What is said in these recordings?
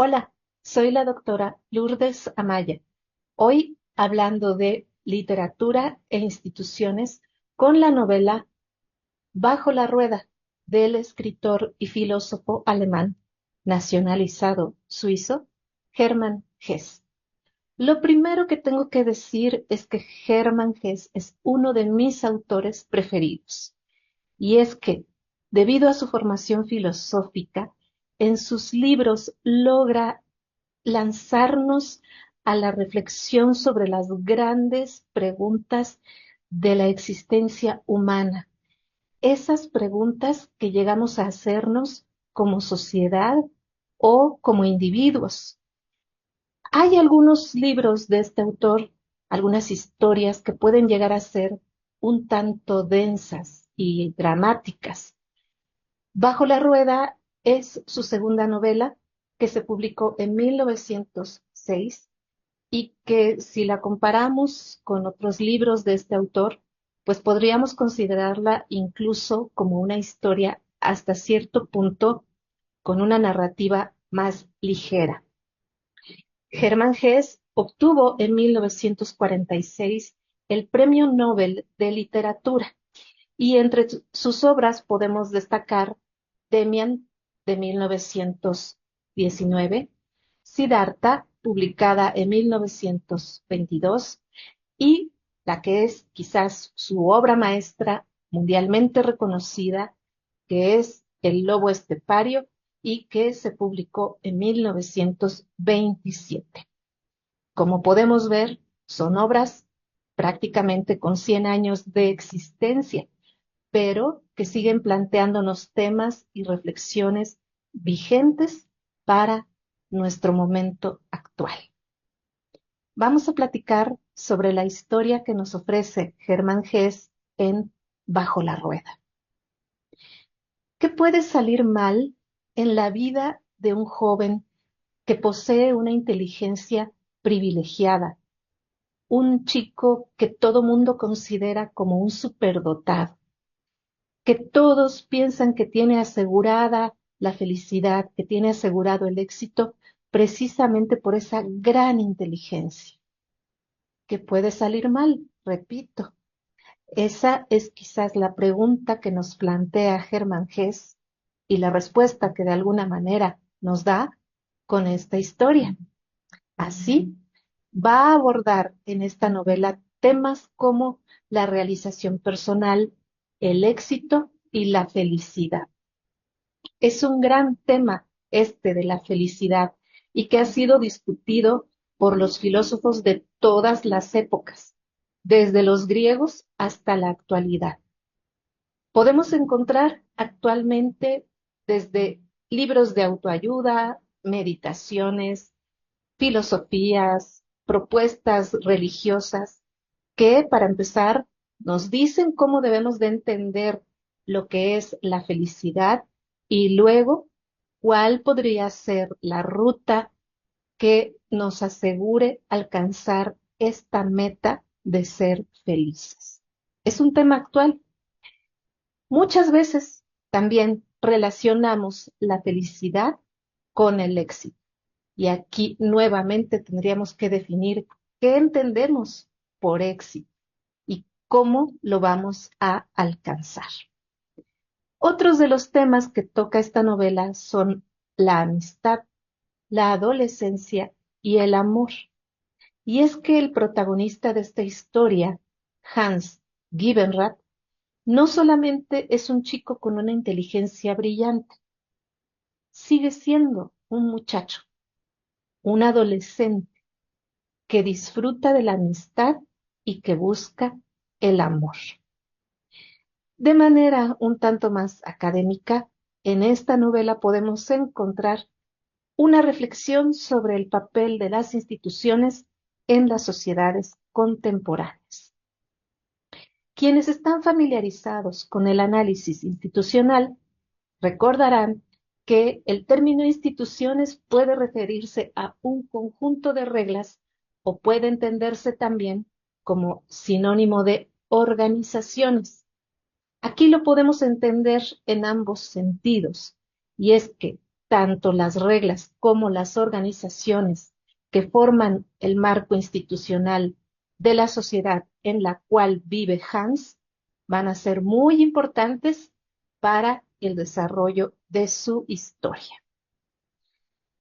Hola, soy la doctora Lourdes Amaya. Hoy hablando de literatura e instituciones con la novela Bajo la rueda del escritor y filósofo alemán nacionalizado suizo Hermann Hesse. Lo primero que tengo que decir es que Hermann Hesse es uno de mis autores preferidos. Y es que, debido a su formación filosófica, en sus libros logra lanzarnos a la reflexión sobre las grandes preguntas de la existencia humana. Esas preguntas que llegamos a hacernos como sociedad o como individuos. Hay algunos libros de este autor, algunas historias que pueden llegar a ser un tanto densas y dramáticas. Bajo la rueda es su segunda novela que se publicó en 1906 y que si la comparamos con otros libros de este autor, pues podríamos considerarla incluso como una historia hasta cierto punto con una narrativa más ligera. Hermann Hesse obtuvo en 1946 el Premio Nobel de Literatura y entre sus obras podemos destacar Demian de 1919, Siddhartha, publicada en 1922, y la que es quizás su obra maestra mundialmente reconocida, que es El lobo estepario y que se publicó en 1927. Como podemos ver, son obras prácticamente con 100 años de existencia, pero que siguen planteándonos temas y reflexiones vigentes para nuestro momento actual. Vamos a platicar sobre la historia que nos ofrece Hermann Hesse en Bajo la rueda. ¿Qué puede salir mal en la vida de un joven que posee una inteligencia privilegiada, un chico que todo mundo considera como un superdotado, que todos piensan que tiene asegurada la felicidad, que tiene asegurado el éxito, precisamente por esa gran inteligencia? ¿Qué puede salir mal? Repito, esa es quizás la pregunta que nos plantea Hermann Hesse y la respuesta que de alguna manera nos da con esta historia. Así, va a abordar en esta novela temas como la realización personal, el éxito y la felicidad. Es un gran tema este de la felicidad y que ha sido discutido por los filósofos de todas las épocas, desde los griegos hasta la actualidad. Podemos encontrar actualmente desde libros de autoayuda, meditaciones, filosofías, propuestas religiosas que, para empezar, nos dicen cómo debemos de entender lo que es la felicidad y luego cuál podría ser la ruta que nos asegure alcanzar esta meta de ser felices. Es un tema actual. Muchas veces también relacionamos la felicidad con el éxito. Y aquí nuevamente tendríamos que definir qué entendemos por éxito y cómo lo vamos a alcanzar. Otros de los temas que toca esta novela son la amistad, la adolescencia y el amor. Y es que el protagonista de esta historia, Hans Gibenrath, no solamente es un chico con una inteligencia brillante, sigue siendo un muchacho, un adolescente que disfruta de la amistad y que busca el amor. De manera un tanto más académica, en esta novela podemos encontrar una reflexión sobre el papel de las instituciones en las sociedades contemporáneas. Quienes están familiarizados con el análisis institucional recordarán que el término instituciones puede referirse a un conjunto de reglas o puede entenderse también como sinónimo de organizaciones. Aquí lo podemos entender en ambos sentidos, y es que tanto las reglas como las organizaciones que forman el marco institucional de la sociedad en la cual vive Hans van a ser muy importantes para el desarrollo de su historia.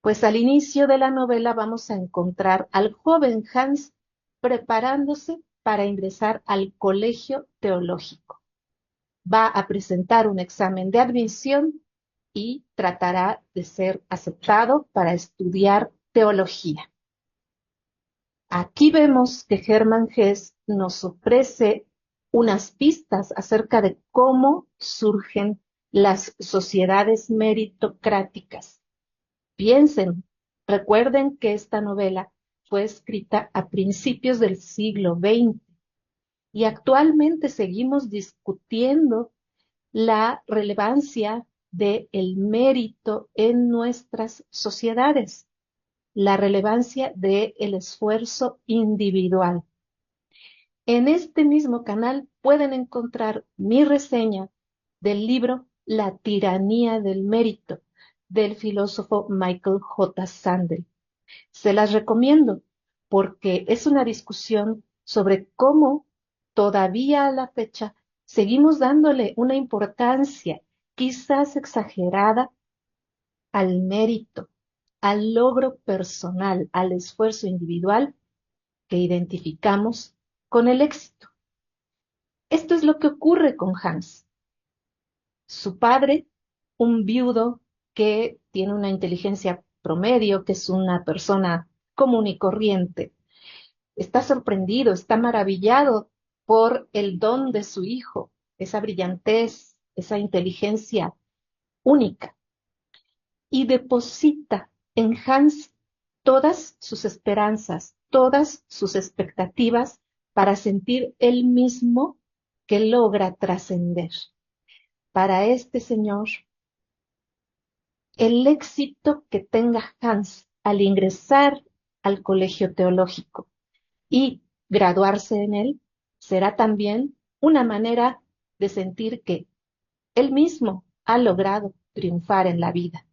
Pues al inicio de la novela vamos a encontrar al joven Hans preparándose para ingresar al colegio teológico. Va a presentar un examen de admisión y tratará de ser aceptado para estudiar teología. Aquí vemos que Hermann Hesse nos ofrece unas pistas acerca de cómo surgen las sociedades meritocráticas. Piensen, recuerden que esta novela fue escrita a principios del siglo XX y actualmente seguimos discutiendo la relevancia del mérito en nuestras sociedades, la relevancia del esfuerzo individual. En este mismo canal pueden encontrar mi reseña del libro La tiranía del mérito, del filósofo Michael J. Sandel. Se las recomiendo porque es una discusión sobre cómo todavía a la fecha seguimos dándole una importancia quizás exagerada al mérito, al logro personal, al esfuerzo individual que identificamos con el éxito. Esto es lo que ocurre con Hans. Su padre, un viudo que tiene una inteligencia promedio, que es una persona común y corriente, está sorprendido, está maravillado por el don de su hijo, esa brillantez, esa inteligencia única, y deposita en Hans todas sus esperanzas, todas sus expectativas para sentir él mismo que logra trascender. Para este señor, el éxito que tenga Hans al ingresar al colegio teológico y graduarse en él será también una manera de sentir que él mismo ha logrado triunfar en la vida.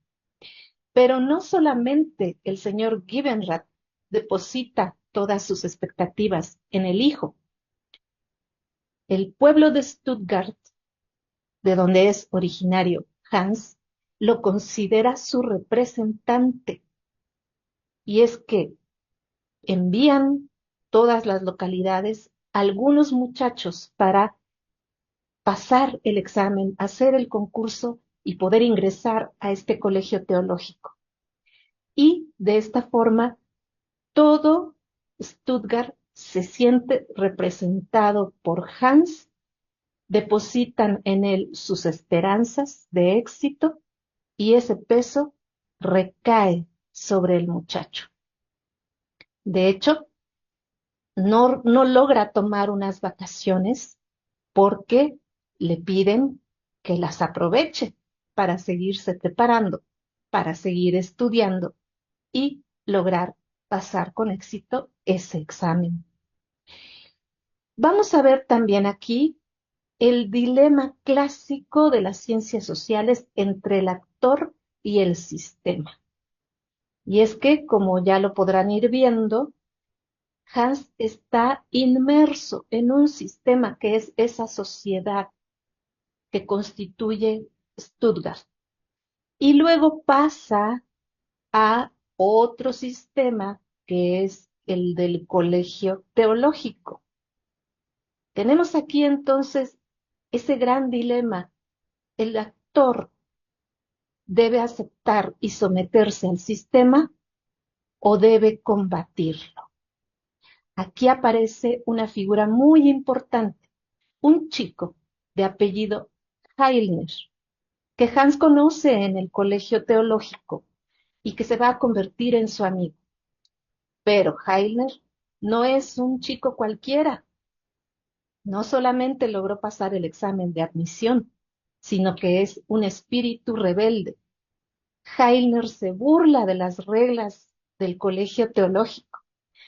Pero no solamente el señor Givenrath deposita todas sus expectativas en el hijo. El pueblo de Stuttgart, de donde es originario Hans, lo considera su representante. Y es que envían todas las localidades algunos muchachos para pasar el examen, hacer el concurso y poder ingresar a este colegio teológico. Y de esta forma, todo Stuttgart se siente representado por Hans, depositan en él sus esperanzas de éxito y ese peso recae sobre el muchacho. De hecho, no logra tomar unas vacaciones porque le piden que las aproveche para seguirse preparando, para seguir estudiando y lograr pasar con éxito ese examen. Vamos a ver también aquí el dilema clásico de las ciencias sociales entre el actor y el sistema. Y es que, como ya lo podrán ir viendo, Hans está inmerso en un sistema que es esa sociedad que constituye Stuttgart. Y luego pasa a otro sistema que es el del colegio teológico. Tenemos aquí entonces ese gran dilema. El actor debe aceptar y someterse al sistema o debe combatirlo. Aquí aparece una figura muy importante, un chico de apellido Heilner, que Hans conoce en el colegio teológico y que se va a convertir en su amigo. Pero Heilner no es un chico cualquiera. No solamente logró pasar el examen de admisión, sino que es un espíritu rebelde. Heilner se burla de las reglas del colegio teológico,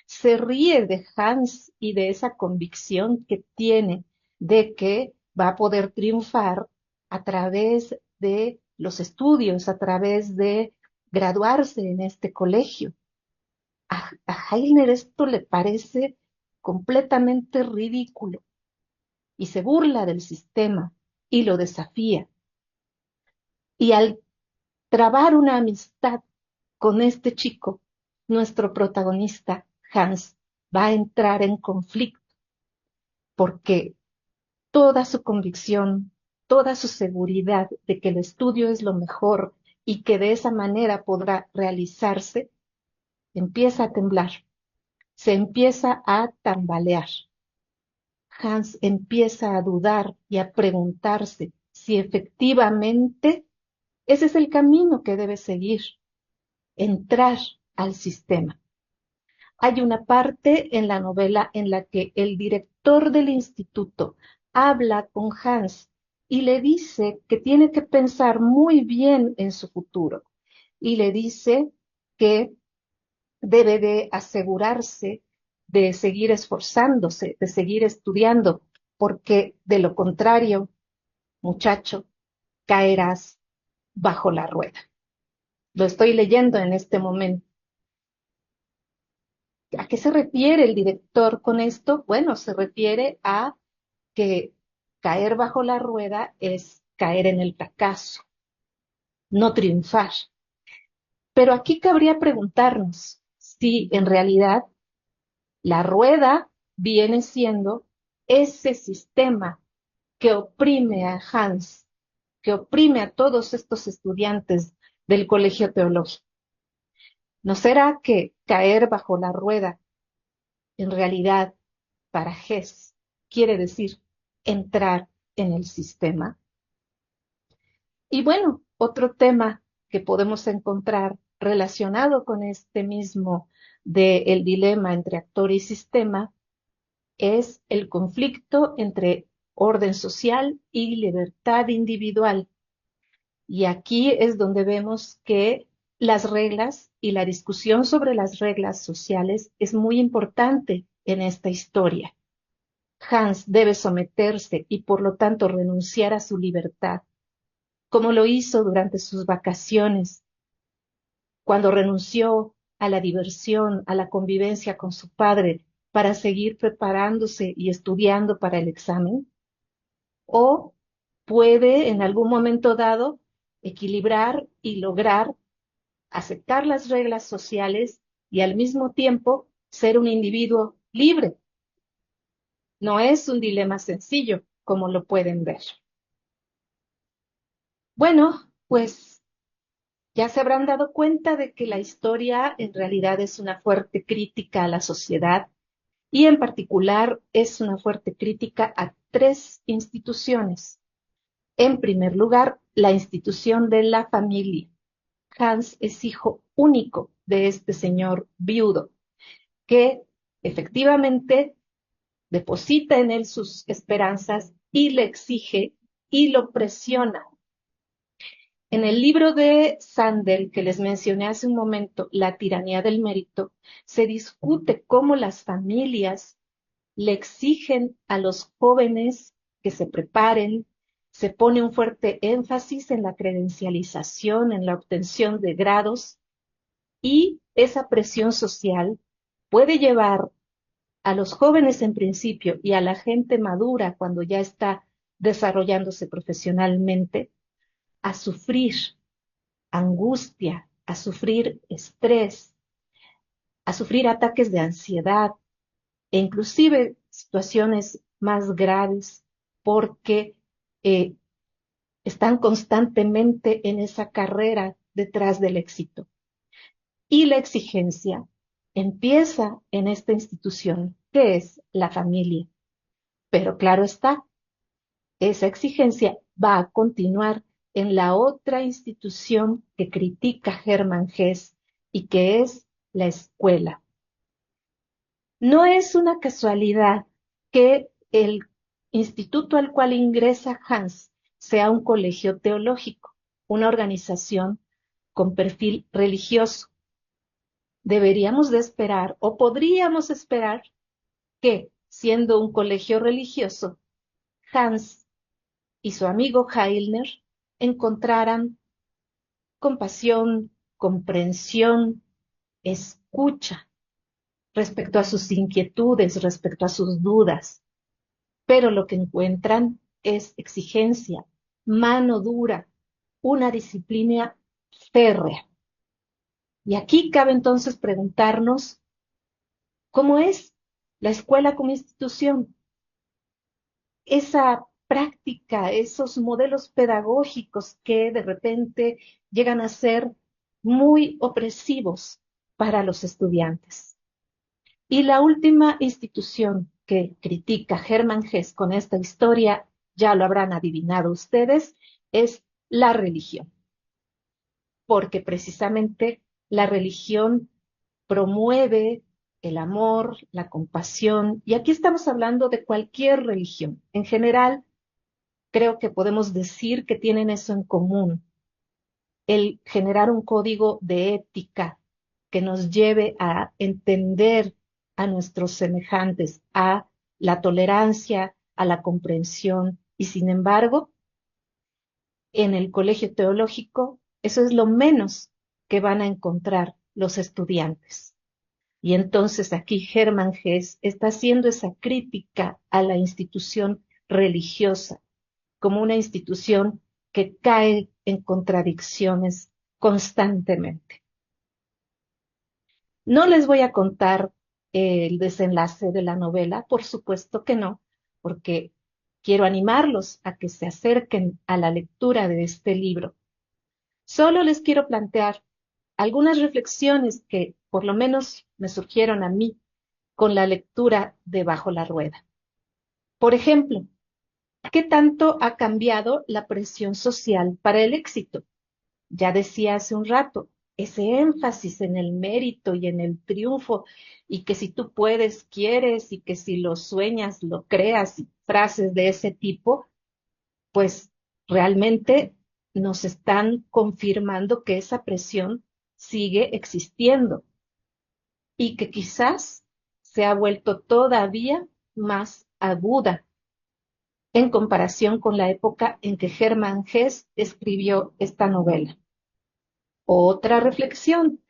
se ríe de Hans y de esa convicción que tiene de que va a poder triunfar a través de los estudios, a través de graduarse en este colegio. A Heiner esto le parece completamente ridículo y se burla del sistema y lo desafía. Y al trabar una amistad con este chico, nuestro protagonista, Hans, va a entrar en conflicto porque toda su convicción, toda su seguridad de que el estudio es lo mejor y que de esa manera podrá realizarse, empieza a temblar, se empieza a tambalear. Hans empieza a dudar y a preguntarse si efectivamente ese es el camino que debe seguir, entrar al sistema. Hay una parte en la novela en la que el director del instituto habla con Hans y le dice que tiene que pensar muy bien en su futuro y le dice que debe de asegurarse de seguir esforzándose, de seguir estudiando, porque de lo contrario, muchacho, caerás bajo la rueda. Lo estoy leyendo en este momento. ¿A qué se refiere el director con esto? Bueno, se refiere a que caer bajo la rueda es caer en el fracaso, no triunfar. Pero aquí cabría preguntarnos si en realidad la rueda viene siendo ese sistema que oprime a Hans, que oprime a todos estos estudiantes del colegio teológico. ¿No será que caer bajo la rueda en realidad para Hess quiere decir entrar en el sistema? Y bueno, otro tema que podemos encontrar relacionado con este mismo del dilema entre actor y sistema es el conflicto entre orden social y libertad individual. Y aquí es donde vemos que las reglas y la discusión sobre las reglas sociales es muy importante en esta historia. Hans debe someterse y por lo tanto renunciar a su libertad, como lo hizo durante sus vacaciones, cuando renunció a la diversión, a la convivencia con su padre para seguir preparándose y estudiando para el examen, o puede en algún momento dado equilibrar y lograr aceptar las reglas sociales y al mismo tiempo ser un individuo libre. No es un dilema sencillo, como lo pueden ver. Bueno, pues ya se habrán dado cuenta de que la historia en realidad es una fuerte crítica a la sociedad y en particular es una fuerte crítica a tres instituciones. En primer lugar, la institución de la familia. Hans es hijo único de este señor viudo, que efectivamente deposita en él sus esperanzas y le exige y lo presiona. En el libro de Sandel, que les mencioné hace un momento, La tiranía del mérito, se discute cómo las familias le exigen a los jóvenes que se preparen, se pone un fuerte énfasis en la credencialización, en la obtención de grados, y esa presión social puede llevar a los jóvenes en principio y a la gente madura cuando ya está desarrollándose profesionalmente a sufrir angustia, a sufrir estrés, a sufrir ataques de ansiedad e inclusive situaciones más graves porque eh, están constantemente en esa carrera detrás del éxito. Y la exigencia empieza en esta institución, que es la familia. Pero claro está, esa exigencia va a continuar en la otra institución que critica Hermann Hesse y que es la escuela. No es una casualidad que el instituto al cual ingresa Hans sea un colegio teológico, una organización con perfil religioso. Deberíamos de esperar o podríamos esperar que, siendo un colegio religioso, Hans y su amigo Heilner encontraran compasión, comprensión, escucha respecto a sus inquietudes, respecto a sus dudas, pero lo que encuentran es exigencia, mano dura, una disciplina férrea. Y aquí cabe entonces preguntarnos, ¿cómo es la escuela como institución? Esa práctica, esos modelos pedagógicos que de repente llegan a ser muy opresivos para los estudiantes. Y la última institución que critica Hermann Hesse con esta historia, ya lo habrán adivinado ustedes, es la religión, porque precisamente la religión promueve el amor, la compasión, y aquí estamos hablando de cualquier religión. En general, creo que podemos decir que tienen eso en común, el generar un código de ética que nos lleve a entender a nuestros semejantes, a la tolerancia, a la comprensión. Y sin embargo, en el colegio teológico, eso es lo menos que van a encontrar los estudiantes. Y entonces aquí Hermann Hesse está haciendo esa crítica a la institución religiosa como una institución que cae en contradicciones constantemente. No les voy a contar el desenlace de la novela, por supuesto que no, porque quiero animarlos a que se acerquen a la lectura de este libro. Solo les quiero plantear algunas reflexiones que por lo menos me surgieron a mí con la lectura de Bajo la Rueda. Por ejemplo, ¿qué tanto ha cambiado la presión social para el éxito? Ya decía hace un rato, ese énfasis en el mérito y en el triunfo, y que si tú puedes, quieres, y que si lo sueñas, lo creas, y frases de ese tipo, pues realmente nos están confirmando que esa presión sigue existiendo y que quizás se ha vuelto todavía más aguda en comparación con la época en que Hermann Hesse escribió esta novela. Otra reflexión.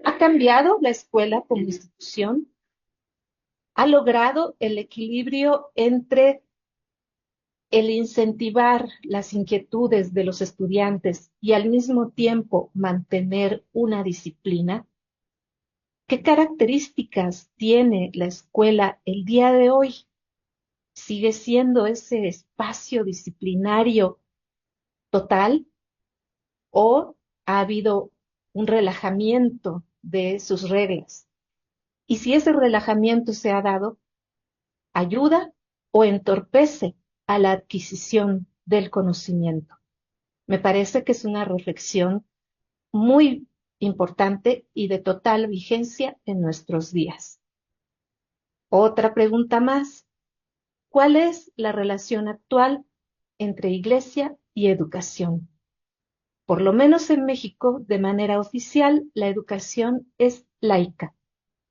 ¿Ha cambiado la escuela como institución? ¿Ha logrado el equilibrio entre el incentivar las inquietudes de los estudiantes y al mismo tiempo mantener una disciplina? ¿Qué características tiene la escuela el día de hoy? ¿Sigue siendo ese espacio disciplinario total o ha habido un relajamiento de sus reglas? Y si ese relajamiento se ha dado, ¿ayuda o entorpece a la adquisición del conocimiento? Me parece que es una reflexión muy importante y de total vigencia en nuestros días. Otra pregunta más. ¿Cuál es la relación actual entre iglesia y educación? Por lo menos en México, de manera oficial, la educación es laica.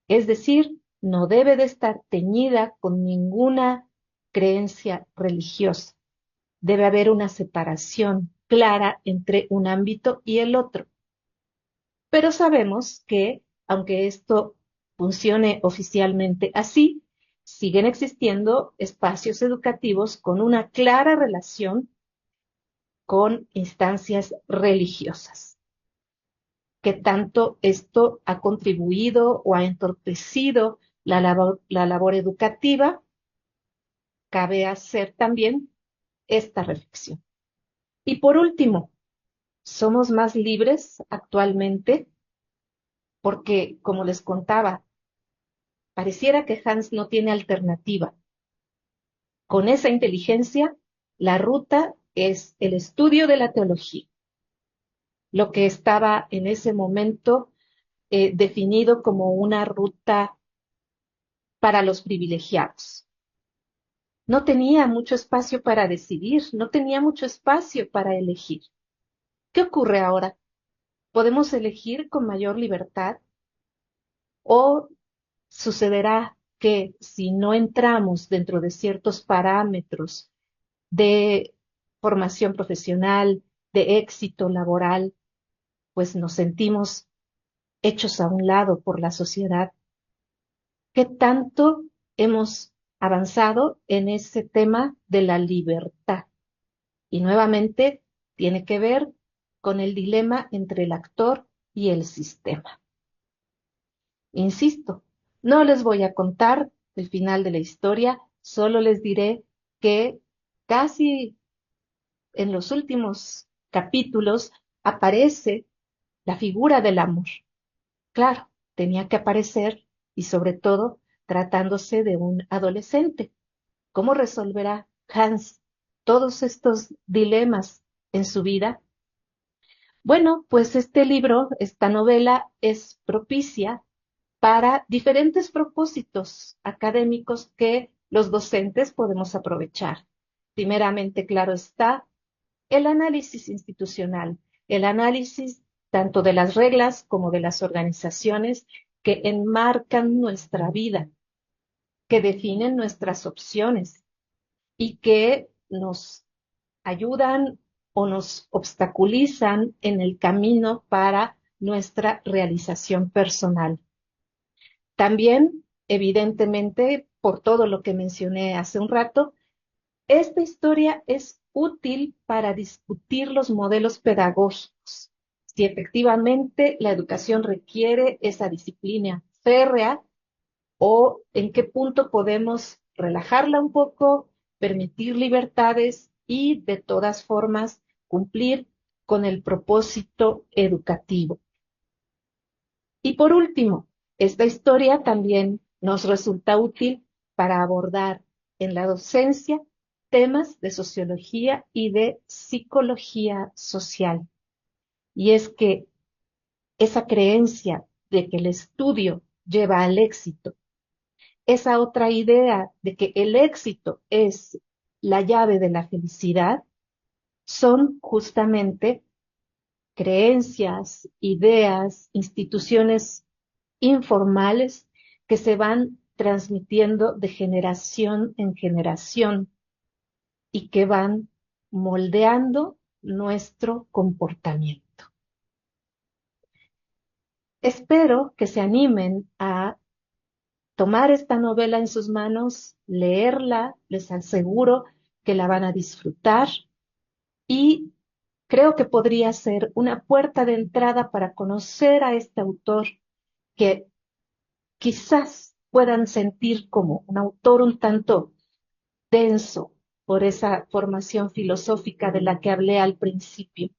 Es decir, no debe de estar teñida con ninguna creencia religiosa. Debe haber una separación clara entre un ámbito y el otro. Pero sabemos que, aunque esto funcione oficialmente así, siguen existiendo espacios educativos con una clara relación con instancias religiosas. ¿Qué tanto esto ha contribuido o ha entorpecido la labor educativa? Cabe hacer también esta reflexión. Y por último, ¿somos más libres actualmente? Porque, como les contaba, pareciera que Hans no tiene alternativa. Con esa inteligencia, la ruta es el estudio de la teología, lo que estaba en ese momento definido como una ruta para los privilegiados. No tenía mucho espacio para decidir, no tenía mucho espacio para elegir. ¿Qué ocurre ahora? ¿Podemos elegir con mayor libertad? ¿O sucederá que si no entramos dentro de ciertos parámetros de formación profesional, de éxito laboral, pues nos sentimos hechos a un lado por la sociedad. ¿Qué tanto hemos avanzado en ese tema de la libertad? Y nuevamente tiene que ver con el dilema entre el actor y el sistema. Insisto, no les voy a contar el final de la historia, solo les diré que casi en los últimos capítulos aparece la figura del amor. Claro, tenía que aparecer y sobre todo tratándose de un adolescente. ¿Cómo resolverá Hans todos estos dilemas en su vida? Bueno, pues este libro, esta novela es propicia para diferentes propósitos académicos que los docentes podemos aprovechar. Primeramente, claro está, el análisis institucional, el análisis tanto de las reglas como de las organizaciones que enmarcan nuestra vida, que definen nuestras opciones y que nos ayudan o nos obstaculizan en el camino para nuestra realización personal. También, evidentemente, por todo lo que mencioné hace un rato, esta historia es útil para discutir los modelos pedagógicos. Si efectivamente la educación requiere esa disciplina férrea o en qué punto podemos relajarla un poco, permitir libertades y de todas formas cumplir con el propósito educativo. Y por último, esta historia también nos resulta útil para abordar en la docencia temas de sociología y de psicología social. Y es que esa creencia de que el estudio lleva al éxito, esa otra idea de que el éxito es la llave de la felicidad, son justamente creencias, ideas, instituciones informales que se van transmitiendo de generación en generación y que van moldeando nuestro comportamiento. Espero que se animen a tomar esta novela en sus manos, leerla, les aseguro que la van a disfrutar y creo que podría ser una puerta de entrada para conocer a este autor que quizás puedan sentir como un autor un tanto denso por esa formación filosófica de la que hablé al principio.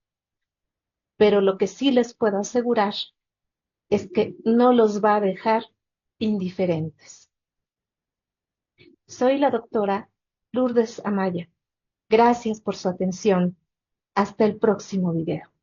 Pero lo que sí les puedo asegurar es que no los va a dejar indiferentes. Soy la doctora Lourdes Amaya. Gracias por su atención. Hasta el próximo video.